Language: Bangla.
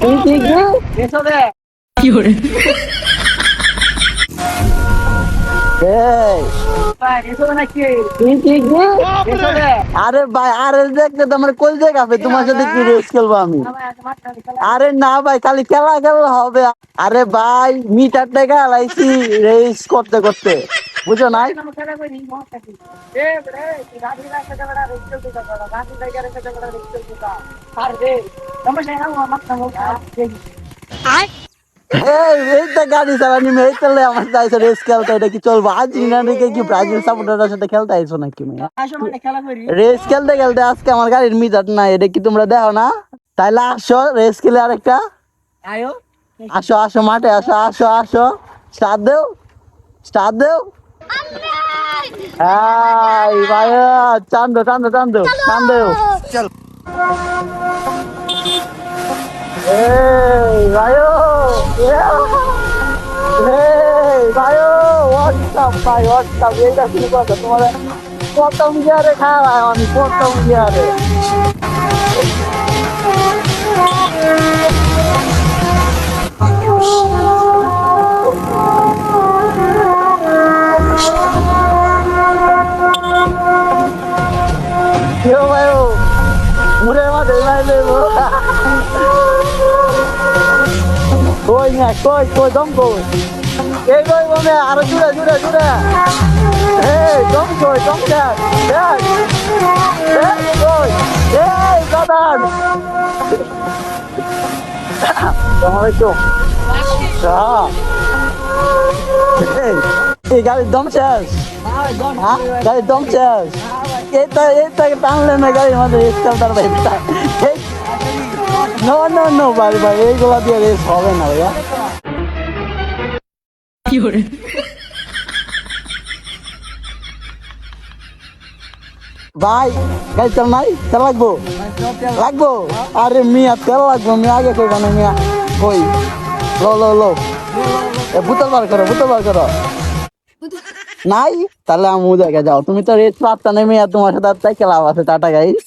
তুমি ঠিক রে? এই, তুমি ঠিক রে? আরে ভাই, আরে দেখতে তোমার কই জায়গা হবে, তোমার সাথে কি রেস খেলবো আমি? আরে না ভাই, খালি খেলা খেলা হবে। আরে ভাই, মিটার টাকা লাইছি রেস করতে করতে, বুঝো নাই? এই তো গাড়ি চালানি মেয়ে, এই তাহলে আমার চাইছো রেস খেলতে, এটা কি চলবো? আর্জেন্টিনা থেকে কি ব্রাজিল সাপোর্টারের সাথে খেলতে আইছো নাকি মেয়ে? রেস খেলতে খেলতে আজকে আমার গাড়ির মিটার নাই, এটা কি তোমরা দেখো না? তাইলে আসো রেস খেলে আরেকটা। আসো আসো মাঠে আসো, আসো আসো, স্টার্ট দেও, স্টার্ট দেও। হাই ভাই, টান দো টান দো টান দো টান দেও। চল এই ভাইও, এই ভাইও, হোয়াটসঅ্যাপ ভাই, হোয়াটসঅ্যাপ এইটা শুরু করছো তোমার প্রথম গিয়ারে খাওয়া, আমি প্রথম গিয়ারে। কেউ ভাইও মুড়ে মাঠে নাই দেবো। কই না, কই কই দম কই, এই কই বলে আরো জুড়ে জুড়ে জুড়ে, এই দম কই, দম দেখ দেখ, এই কই, এই দাদান আসসালামাইকুম। এই গাড়ির দম শেষ, হ্যাঁ গাড়ির দম শেষ। এটা টানলে না গাড়ির মধ্যে রেস খেলতে পারবে। নো নো নো ভাই ভাই, এইগুলা দিয়ে রেস হবে না ভাইয়া। ভাই গাড়ি চাল নাই, তেল লাগবো লাগবো। আরে মিয়া তেল লাগবো, মিয়া আগে কই বানা মিয়া, কই লো লো লো, বোতল বার করো, বোতল বার করো। নাই তাহলে আমি দেখে যাও, তুমি তো রেস পারতা না মিয়া, তোমার সাথে আর তাই খেলা আছে। Tata guys.